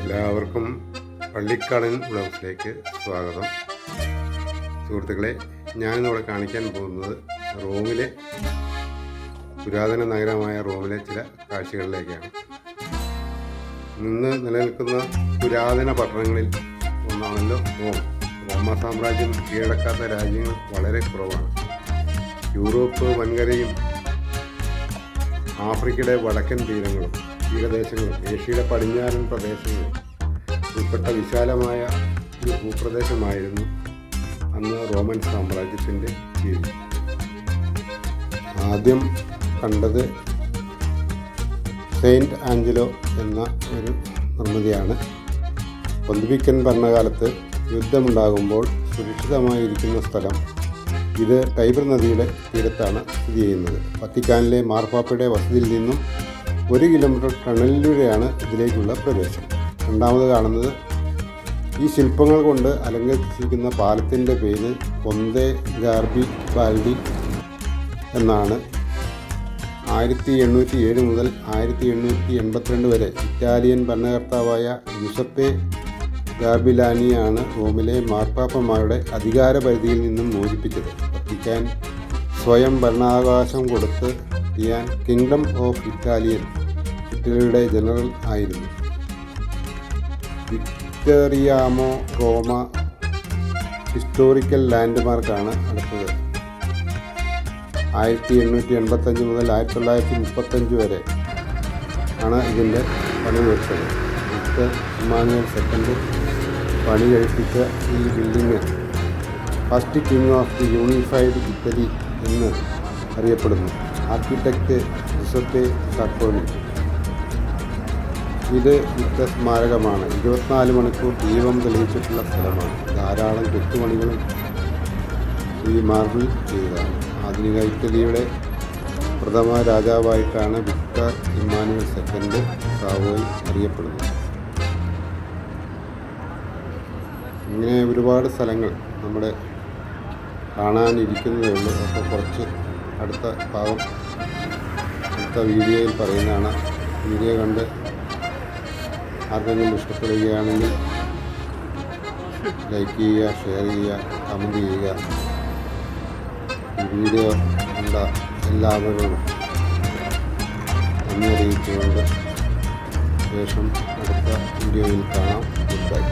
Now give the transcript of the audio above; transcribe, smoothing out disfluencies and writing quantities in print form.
എല്ലാവർക്കും പള്ളിക്കാടൻ വ്ളോഗ്സിലേക്ക് സ്വാഗതം. സുഹൃത്തുക്കളെ, ഞാനിന്നിവിടെ കാണിക്കാൻ പോകുന്നത് റോമിലെ പുരാതന നഗരമായ റോമിലെ ചില കാഴ്ചകളിലേക്കാണ്. ഇന്ന് നിലനിൽക്കുന്ന പുരാതന പട്ടണങ്ങളിൽ ഒന്നാണല്ലോ റോം. റോമ സാമ്രാജ്യം കീഴടക്കാത്ത രാജ്യങ്ങൾ വളരെ കുറവാണ്. യൂറോപ്പ് വൻകരയും ആഫ്രിക്കയുടെ വടക്കൻ തീരങ്ങളും തീരദേശങ്ങളും ഏഷ്യയുടെ പടിഞ്ഞാറൻ പ്രദേശങ്ങളും ഉൾപ്പെട്ട വിശാലമായ ഒരു ഭൂപ്രദേശമായിരുന്നു അന്ന് റോമൻ സാമ്രാജ്യത്തിൻ്റെ കീഴിൽ. ആദ്യം കണ്ടത് സെയിൻറ്റ് ആഞ്ചലോ എന്ന ഒരു നിർമ്മിതിയാണ്. പൊന്തിഫിക്കൻ ഭരണകാലത്ത് യുദ്ധമുണ്ടാകുമ്പോൾ സുരക്ഷിതമായിരിക്കുന്ന സ്ഥലം ഇത് ടൈബർ നദിയുടെ തീരത്താണ് സ്ഥിതി ചെയ്യുന്നത്. വത്തിക്കാനിലെ മാർപ്പാപ്പയുടെ വസതിയിൽ നിന്നും 1 കിലോമീറ്റർ ടണലിലൂടെയാണ് ഇതിലേക്കുള്ള പ്രവേശനം. രണ്ടാമത് കാണുന്നത് ഈ ശില്പങ്ങൾ കൊണ്ട് അലങ്കരിച്ചിരിക്കുന്ന പാലത്തിൻ്റെ പേര് പൊന്തെ ഗാർബിബാൽഡി എന്നാണ്. 1807 മുതൽ 1882 വരെ ഇറ്റാലിയൻ ഭരണകർത്താവായ ഗ്യുസപ്പെ ഗാർബിലാനിയാണ് റോമിലെ മാർപ്പാപ്പമാരുടെ അധികാരപരിധിയിൽ നിന്നും മോചിപ്പിച്ചത്. വത്തിക്കാൻ സ്വയം ഭരണാവകാശം കൊടുത്ത് കിങ്ഡം ഓഫ് ഇറ്റലിയുടെ ജനറൽ ആയിരുന്നു. വിക്ടോറിയാമോ റോമ ഹിസ്റ്റോറിക്കൽ ലാൻഡ്മാർക്കാണ് അടുത്തത്. 1885 മുതൽ 1935 വരെ ആണ് ഇതിൻ്റെ പണി തീർച്ചത്. ഇമ്മാനുവൽ സെക്കൻഡ് പണി കഴിപ്പിച്ച ഈ building first king of the unified Italy എന്ന് അറിയപ്പെടുന്നു. ആർക്കിടെക്റ്റ് ജിസപ്പെ സാർക്കോണി. ഇത് യുദ്ധസ്മാരകമാണ്. 24 മണിക്കൂർ ദീപം തെളിയിച്ചിട്ടുള്ള സ്ഥലമാണ്. ധാരാളം കൊത്തുപണികളും ഈ മാർബിൾ ചെയ്തതാണ്. ആധുനിക ഇറ്റലിയുടെ പ്രഥമ രാജാവായിട്ടാണ് വിക്ടർ ഇമ്മാനുവൽ സെക്കൻഡ് സാവോയ് അറിയപ്പെടുന്നത്. ഇങ്ങനെ ഒരുപാട് സ്ഥലങ്ങൾ നമ്മുടെ കാണാനിരിക്കുന്നതേ ഉള്ളൂ. അപ്പോൾ കുറച്ച് അടുത്ത ഭാഗം അടുത്ത വീഡിയോയിൽ പറയുന്നതാണ്. വീഡിയോ കണ്ട് ആർക്കെങ്കിലും ഇഷ്ടപ്പെടുകയാണെങ്കിൽ ലൈക്ക് ചെയ്യുക, ഷെയർ ചെയ്യുക, കമൻറ്റ് ചെയ്യുക. ഈ വീഡിയോ കണ്ട എല്ലാവരും നന്ദി അറിയിച്ചുകൊണ്ട് ശേഷം അടുത്ത വീഡിയോയിൽ കാണാം. Good bye.